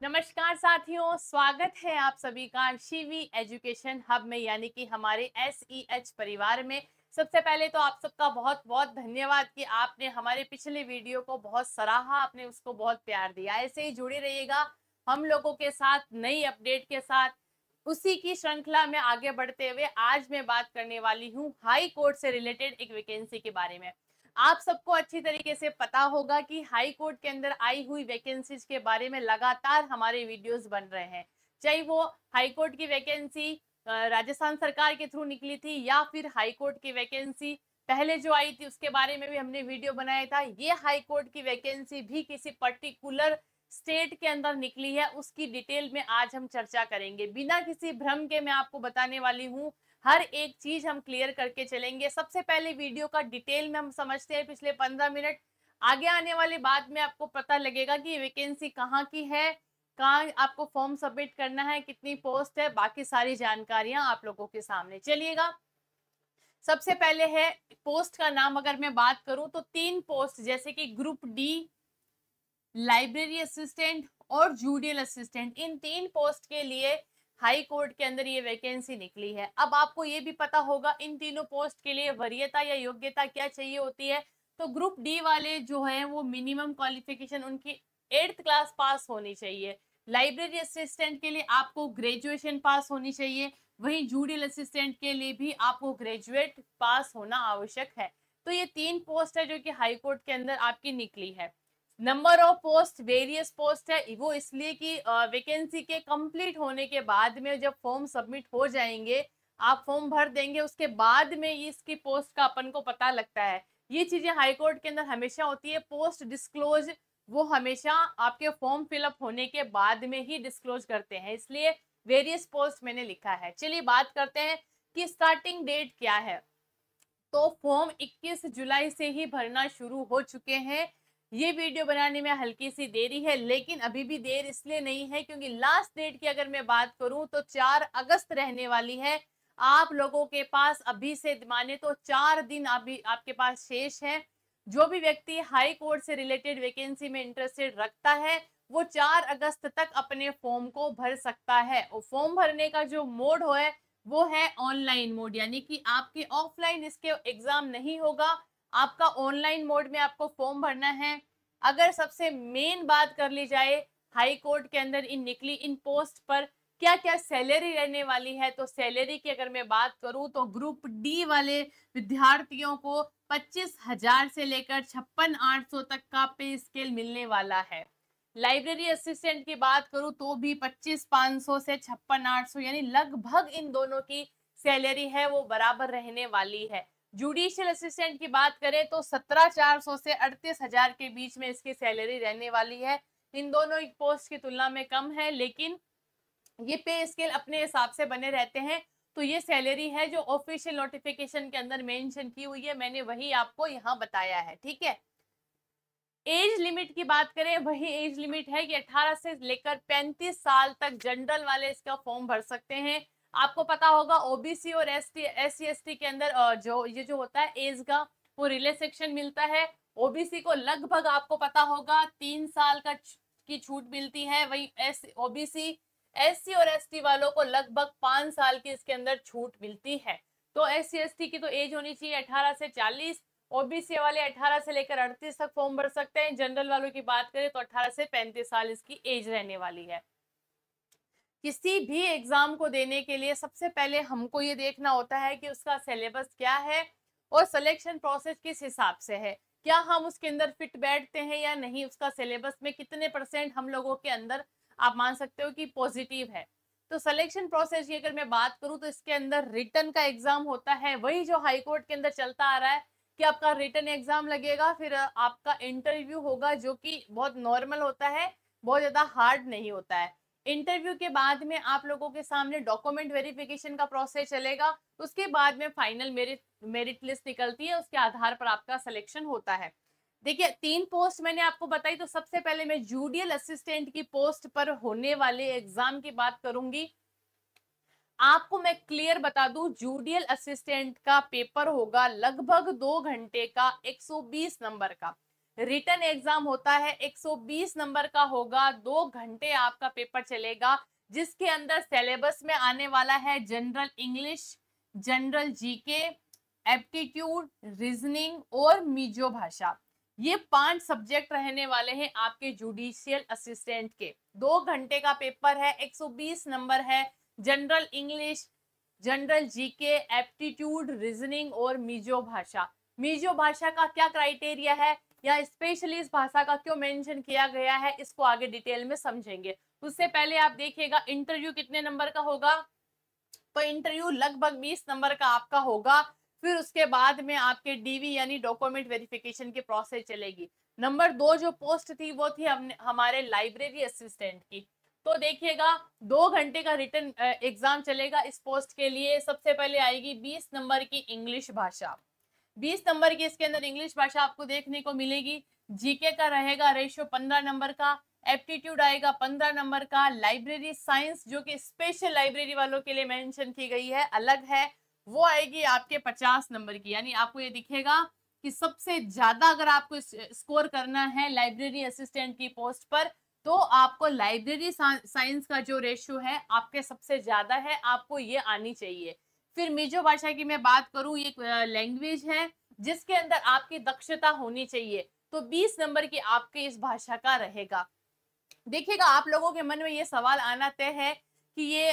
नमस्कार साथियों, स्वागत है आप सभी का शिवी एजुकेशन हब में यानी कि हमारे SEH परिवार में। सबसे पहले तो आप सबका बहुत बहुत धन्यवाद कि आपने हमारे पिछले वीडियो को बहुत सराहा, आपने उसको बहुत प्यार दिया। ऐसे ही जुड़े रहिएगा हम लोगों के साथ नई अपडेट के साथ। उसी की श्रृंखला में आगे बढ़ते हुए आज मैं बात करने वाली हूँ हाई कोर्ट से रिलेटेड एक वैकेंसी के बारे में। आप सबको अच्छी तरीके से पता होगा कि हाई कोर्ट के अंदर आई हुई वैकेंसीज के बारे में लगातार हमारे वीडियोस बन रहे हैं, चाहे वो हाई कोर्ट की वैकेंसी राजस्थान सरकार के थ्रू निकली थी या फिर हाई कोर्ट की वैकेंसी पहले जो आई थी उसके बारे में भी हमने वीडियो बनाया था। ये हाई कोर्ट की वैकेंसी भी किसी पर्टिकुलर स्टेट के अंदर निकली है, उसकी डिटेल में आज हम चर्चा करेंगे। बिना किसी भ्रम के मैं आपको बताने वाली हूँ, हर एक चीज हम क्लियर करके चलेंगे। सबसे पहले वीडियो का डिटेल में हम समझते हैं पिछले 15 मिनट। आगे आने वाले बाद में आपको पता लगेगा कि वैकेंसी कहाँ की है, कहाँ आपको फॉर्म सबमिट करना है, कितनी पोस्ट है, बाकी सारी जानकारियां आप लोगों के सामने। चलिएगा, सबसे पहले है पोस्ट का नाम। अगर मैं बात करूं तो 3 पोस्ट जैसे कि ग्रुप डी, लाइब्रेरी असिस्टेंट और जुडियल असिस्टेंट, इन 3 पोस्ट के लिए हाई कोर्ट के अंदर ये वैकेंसी निकली है। अब आपको ये भी पता होगा इन तीनों पोस्ट के लिए वरीयता या योग्यता क्या चाहिए होती है। तो ग्रुप डी वाले जो है वो मिनिमम क्वालिफिकेशन उनकी 8th क्लास पास होनी चाहिए। लाइब्रेरी असिस्टेंट के लिए आपको ग्रेजुएशन पास होनी चाहिए, वहीं जुडियल असिस्टेंट के लिए भी आपको ग्रेजुएट पास होना आवश्यक है। तो ये 3 पोस्ट है जो कि हाई कोर्ट के अंदर आपकी निकली है। Number of post various post है, वो इसलिए कि वैकेंसी के कंप्लीट होने के बाद में जब फॉर्म सबमिट हो जाएंगे, आप फॉर्म भर देंगे, उसके बाद में इसकी पोस्ट का अपन को पता लगता है। ये चीजें हाई कोर्ट के अंदर हमेशा होती है। पोस्ट डिस्क्लोज वो हमेशा आपके फॉर्म फिलअप होने के बाद में ही डिस्क्लोज करते हैं, इसलिए वेरियस पोस्ट मैंने लिखा है। चलिए बात करते हैं कि स्टार्टिंग डेट क्या है। तो फॉर्म 21 जुलाई से ही भरना शुरू हो चुके हैं। ये वीडियो बनाने में हल्की सी देरी है, लेकिन अभी भी देर इसलिए नहीं है क्योंकि लास्ट डेट की अगर मैं बात करूं तो 4 अगस्त रहने वाली है। आप लोगों के पास अभी से माने तो 4 दिन अभी आपके पास शेष है। जो भी व्यक्ति हाई कोर्ट से रिलेटेड वैकेंसी में इंटरेस्टेड रखता है वो 4 अगस्त तक अपने फॉर्म को भर सकता है। और फॉर्म भरने का जो मोड है वो है ऑनलाइन मोड, यानी कि आपके ऑफलाइन इसके एग्जाम नहीं होगा, आपका ऑनलाइन मोड में आपको फॉर्म भरना है। अगर सबसे मेन बात कर ली जाए हाई कोर्ट के अंदर इन निकली इन पोस्ट पर क्या क्या सैलरी रहने वाली है, तो सैलरी की अगर मैं बात करूं तो ग्रुप डी वाले विद्यार्थियों को 25,000 से लेकर 56,800 तक का पे स्केल मिलने वाला है। लाइब्रेरी असिस्टेंट की बात करूं तो भी 25,500 से 56,800, यानी लगभग इन दोनों की सैलरी है वो बराबर रहने वाली है। जुडिशियल असिस्टेंट की बात करें तो 17,400 से 38,000 के बीच में इसकी सैलरी रहने वाली है। इन दोनों पोस्ट की तुलना में कम है, लेकिन ये पे स्केल अपने हिसाब से बने रहते हैं। तो ये सैलरी है जो ऑफिशियल नोटिफिकेशन के अंदर मेंशन की हुई है, मैंने वही आपको यहाँ बताया है। ठीक है, एज लिमिट की बात करें, वही एज लिमिट है कि 18 से लेकर 35 साल तक जनरल वाले इसका फॉर्म भर सकते हैं। आपको पता होगा ओबीसी और SC ST के अंदर जो ये जो होता है एज का वो रिले सेक्शन मिलता है। ओबीसी को लगभग आपको पता होगा 3 साल का की छूट मिलती है, वही ओबीसी SC और ST वालों को लगभग 5 साल की इसके अंदर छूट मिलती है। तो SC ST की तो एज होनी चाहिए 18 से 40। ओबीसी वाले 18 से लेकर 38 तक फॉर्म भर सकते हैं। जनरल वालों की बात करें तो 18 से 35 साल इसकी एज रहने वाली है। किसी भी एग्जाम को देने के लिए सबसे पहले हमको ये देखना होता है कि उसका सिलेबस क्या है और सिलेक्शन प्रोसेस किस हिसाब से है, क्या हम उसके अंदर फिट बैठते हैं या नहीं, उसका सिलेबस में कितने % हम लोगों के अंदर आप मान सकते हो कि पॉजिटिव है। तो सिलेक्शन प्रोसेस की अगर मैं बात करूं तो इसके अंदर रिटन का एग्जाम होता है, वही जो हाई कोर्ट के अंदर चलता आ रहा है कि आपका रिटन एग्जाम लगेगा, फिर आपका इंटरव्यू होगा जो कि बहुत नॉर्मल होता है, बहुत ज्यादा हार्ड नहीं होता है। इंटरव्यू के बाद में आप लोगों के सामने डॉक्यूमेंट वेरिफिकेशन का प्रोसेस चलेगा, उसके बाद में फाइनल मेरिट लिस्ट निकलती है, उसके आधार पर आपका सिलेक्शन होता है। देखिए 3 पोस्ट मैंने आपको बताई, तो सबसे पहले मैं जुडियल असिस्टेंट की पोस्ट पर होने वाले एग्जाम की बात करूंगी। आपको मैं क्लियर बता दूं, जुडियल असिस्टेंट का पेपर होगा लगभग 2 घंटे का, 120 नंबर का। रिटन एग्जाम होता है 120 नंबर का होगा, 2 घंटे आपका पेपर चलेगा, जिसके अंदर सिलेबस में आने वाला है general English, general GK, aptitude, reasoning और मिजो भाषा। ये 5 सब्जेक्ट रहने वाले हैं आपके जुडिशियल असिस्टेंट के। 2 घंटे का पेपर है, 120 नंबर है, general English, general GK, aptitude, reasoning और मिजो भाषा। मिजो भाषा का क्या क्राइटेरिया है या स्पेशली इस भाषा का क्यों मेंशन किया गया है, इसको आगे डिटेल में समझेंगे। उससे पहले आप देखिएगा इंटरव्यू कितने नंबर का होगा। तो इंटरव्यू लगभग 20 नंबर का आपका होगा। फिर उसके बाद में आपके डीवी यानी डॉक्यूमेंट वेरिफिकेशन की प्रोसेस चलेगी। नंबर 2 जो पोस्ट थी वो थी हमारे लाइब्रेरी असिस्टेंट की। तो देखिएगा 2 घंटे का रिटन एग्जाम चलेगा इस पोस्ट के लिए। सबसे पहले आएगी 20 नंबर की इंग्लिश भाषा। 20 नंबर की इसके अंदर इंग्लिश भाषा आपको देखने को मिलेगी। जीके का रहेगा रेशियो 15 नंबर का, एप्टीट्यूड आएगा 15 नंबर का, लाइब्रेरी साइंस जो कि स्पेशल लाइब्रेरी वालों के लिए मेंशन की गई है, अलग है, वो आएगी आपके 50 नंबर की। यानी आपको ये दिखेगा कि सबसे ज्यादा अगर आपको स्कोर करना है लाइब्रेरी असिस्टेंट की पोस्ट पर, तो आपको लाइब्रेरी साइंस का जो रेशियो है आपके सबसे ज्यादा है, आपको ये आनी चाहिए। फिर मिजो भाषा की मैं बात करूं, ये लैंग्वेज है जिसके अंदर आपकी दक्षता होनी चाहिए। तो 20 नंबर की आपके इस भाषा का रहेगा। देखिएगा आप लोगों के मन में ये सवाल आना तय है कि ये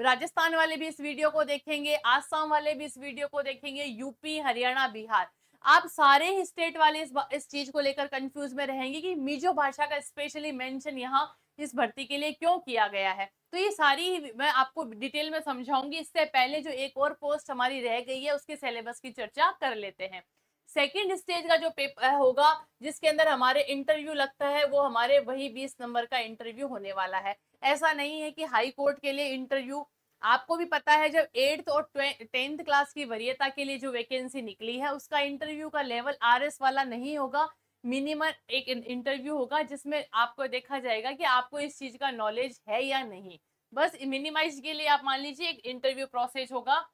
राजस्थान वाले भी इस वीडियो को देखेंगे, आसाम वाले भी इस वीडियो को देखेंगे, यूपी, हरियाणा, बिहार, आप सारे ही स्टेट वाले इस चीज को लेकर कंफ्यूज में रहेंगे कि मिजो भाषा का स्पेशली मेंशन यहाँ इस भर्ती के लिए क्यों किया गया है। तो ये सारी मैं आपको डिटेल में समझाऊंगी। इससे पहले जो एक और पोस्ट हमारी रह गई है उसके सिलेबस की चर्चा कर लेते हैं। सेकेंड स्टेज का जो पेपर होगा जिसके अंदर हमारे इंटरव्यू लगता है, वो हमारे वही 20 नंबर का इंटरव्यू होने वाला है। ऐसा नहीं है कि हाई कोर्ट के लिए इंटरव्यू, आपको भी पता है जब 8th और 10th क्लास की वरीयता के लिए जो वैकेंसी निकली है उसका इंटरव्यू का लेवल आरएस वाला नहीं होगा, मिनिमम एक इंटरव्यू होगा जिसमें आपको देखा जाएगा कि आपको इस चीज का नॉलेज है या नहीं। बस मिनिमाइज के लिए आप मान लीजिए एक इंटरव्यू प्रोसेस होगा।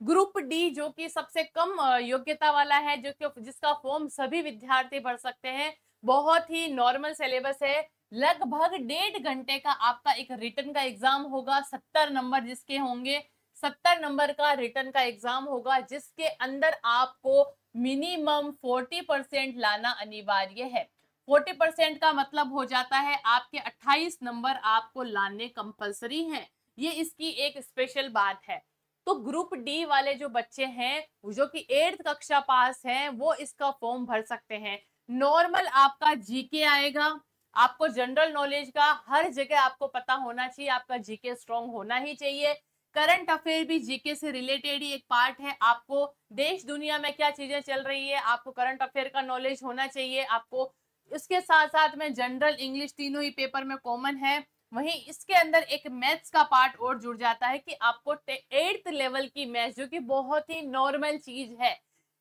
ग्रुप डी जो कि सबसे कम योग्यता वाला है, जो कि जिसका फॉर्म सभी विद्यार्थी भर सकते हैं, बहुत ही नॉर्मल सिलेबस है। लगभग 1.5 घंटे का आपका एक रिटन का एग्जाम होगा, 70 नंबर जिसके होंगे, 70 नंबर का रिटन का एग्जाम होगा जिसके अंदर आपको मिनिमम 40% लाना अनिवार्य है। 40% का मतलब हो जाता है आपके 28 नंबर आपको लाने कंपलसरी हैं। ये इसकी एक स्पेशल बात है। तो ग्रुप डी वाले जो बच्चे हैं जो कि 8th कक्षा पास हैं वो इसका फॉर्म भर सकते हैं। नॉर्मल आपका जीके आएगा, आपको जनरल नॉलेज का हर जगह आपको पता होना चाहिए, आपका जीके स्ट्रॉन्ग होना ही चाहिए। करंट अफेयर भी जीके से रिलेटेड ही एक पार्ट है। आपको देश दुनिया में क्या चीजें चल रही है आपको करंट अफेयर का नॉलेज होना चाहिए। आपको इसके साथ साथ में जनरल इंग्लिश तीनों ही पेपर में कॉमन है। वहीं इसके अंदर एक मैथ्स का पार्ट और जुड़ जाता है कि आपको 8th लेवल की मैथ्स जो कि बहुत ही नॉर्मल चीज है,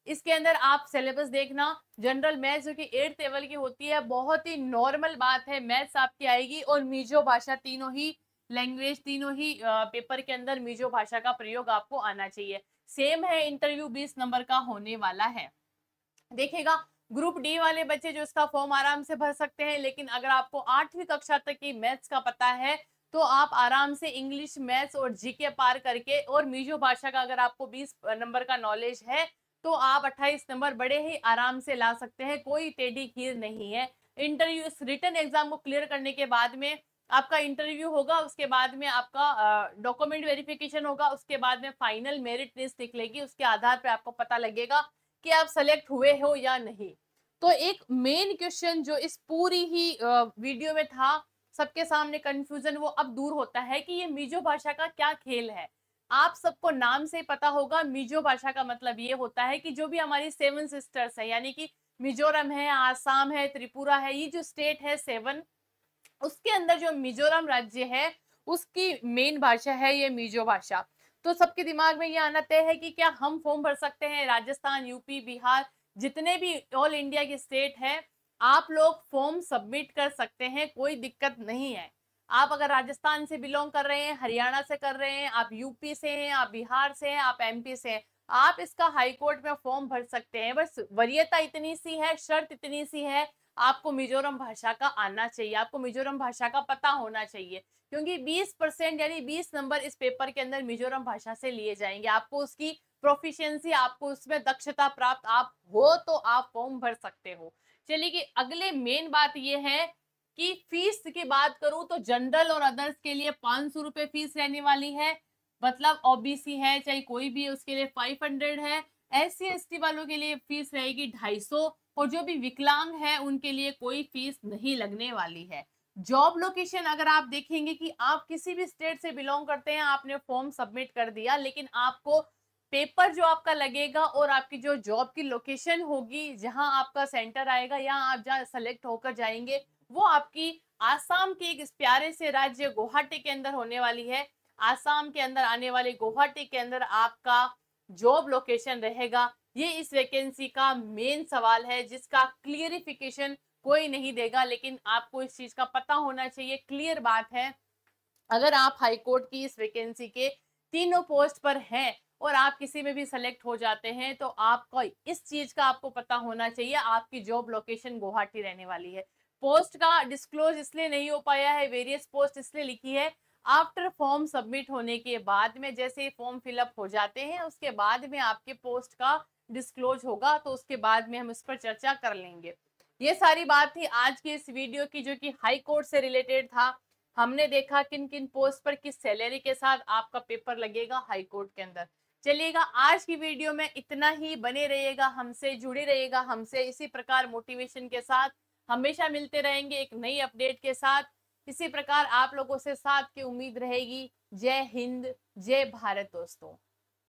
इसके अंदर आप सिलेबस देखना, जनरल मैथ्स जो कि 8th लेवल की होती है, बहुत ही नॉर्मल बात है, मैथ्स आपकी आएगी। और मिजो भाषा, तीनों ही लैंग्वेज, तीनों ही पेपर के अंदर मिजो भाषा का प्रयोग आपको आना चाहिए। सेम है, इंटरव्यू 20 नंबर का होने वाला है। देखिएगा ग्रुप डी वाले बच्चे जो इसका फॉर्म आराम से भर सकते हैं, लेकिन अगर आपको 8वीं कक्षा तक की मैथ्स का पता है तो आप आराम से इंग्लिश, मैथ्स और जीके पार करके, और मिजो भाषा का अगर आपको 20 नंबर का नॉलेज है तो आप 28 नंबर बड़े ही आराम से ला सकते हैं, कोई टेढ़ी खीर नहीं है। इंटरव्यू, इस रिटन एग्जाम को क्लियर करने के बाद में आपका इंटरव्यू होगा, उसके बाद में आपका डॉक्यूमेंट वेरिफिकेशन होगा, उसके बाद में फाइनल मेरिट लिस्ट निकलेगी, उसके आधार पर आपको पता लगेगा कि आप सेलेक्ट हुए हो या नहीं। तो एक मेन क्वेश्चन जो इस पूरी ही वीडियो में था, सबके सामने कंफ्यूजन, वो अब दूर होता है कि ये मिजो भाषा का क्या खेल है। आप सबको नाम से पता होगा, मिजो भाषा का मतलब ये होता है कि जो भी हमारी 7 सिस्टर्स है, यानी कि मिजोरम है, आसाम है, त्रिपुरा है, ये जो स्टेट है 7, उसके अंदर जो मिजोरम राज्य है उसकी मेन भाषा है ये मिजो भाषा। तो सबके दिमाग में ये आना तय है कि क्या हम फॉर्म भर सकते हैं। राजस्थान, यूपी, बिहार, जितने भी ऑल इंडिया की स्टेट है, आप लोग फॉर्म सबमिट कर सकते हैं, कोई दिक्कत नहीं है। आप अगर राजस्थान से बिलोंग कर रहे हैं, हरियाणा से कर रहे हैं, आप यूपी से हैं, आप बिहार से हैं, आप एमपी से हैं, आप इसका हाई कोर्ट में फॉर्म भर सकते हैं। बस वरीयता इतनी सी है, शर्त इतनी सी है, आपको मिजोरम भाषा का आना चाहिए, आपको मिजोरम भाषा का पता होना चाहिए, क्योंकि 20% यानी 20 नंबर इस पेपर के अंदर मिजोरम भाषा से लिए जाएंगे। आपको उसकी प्रोफिशिएंसी, आपको उसमें दक्षता प्राप्त आप हो तो आप फॉर्म भर सकते हो। चलिए कि अगले मेन बात ये है कि फीस की बात करूं तो जनरल और अदर्स के लिए 500 रुपए फीस रहने वाली है, मतलब ओबीसी है चाहे कोई भी, उसके लिए 500 है। एससी एसटी वालों के लिए फीस रहेगी 250, और जो भी विकलांग है उनके लिए कोई फीस नहीं लगने वाली है। जॉब लोकेशन अगर आप देखेंगे कि आप किसी भी स्टेट से बिलोंग करते हैं, आपने फॉर्म सबमिट कर दिया, लेकिन आपको पेपर जो आपका लगेगा और आपकी जो जॉब की लोकेशन होगी, जहां आपका सेंटर आएगा या आप जहां सेलेक्ट होकर जाएंगे, वो आपकी आसाम के एक प्यारे से राज्य गुवाहाटी के अंदर होने वाली है। आसाम के अंदर आने वाले गुवाहाटी के अंदर आपका जॉब लोकेशन रहेगा। ये इस वैकेंसी का मेन सवाल है जिसका क्लियरिफिकेशन कोई नहीं देगा, लेकिन आपको इस चीज का पता होना चाहिए। क्लियर बात है, अगर आप हाई कोर्ट की इस वैकेंसी के तीनों पोस्ट पर हैं और आप किसी में भी सेलेक्ट हो जाते हैं, तो आपका इस चीज का आपको पता होना चाहिए, आपकी जॉब लोकेशन गुवाहाटी रहने वाली है। पोस्ट का डिस्क्लोज इसलिए नहीं हो पाया है, वेरियस पोस्ट इसलिए लिखी है आफ्टर फॉर्म सबमिट होने के बाद में, जैसे फॉर्म फिलअप हो जाते हैं उसके बाद में आपके पोस्ट का डिस्क्लोज होगा, तो उसके बाद में हम इस पर चर्चा कर लेंगे। ये सारी बात थी आज की इस वीडियो की, जो कि हाई कोर्ट से रिलेटेड था। हमने देखा किन किन पोस्ट पर किस सैलरी के साथ आपका पेपर लगेगा हाई कोर्ट के अंदर। चलिएगा, आज की वीडियो में इतना ही। बने रहिएगा हमसे, जुड़े रहिएगा हमसे, इसी प्रकार मोटिवेशन के साथ हमेशा मिलते रहेंगे एक नई अपडेट के साथ। इसी प्रकार आप लोगों से साथ की उम्मीद रहेगी। जय हिंद, जय भारत दोस्तों।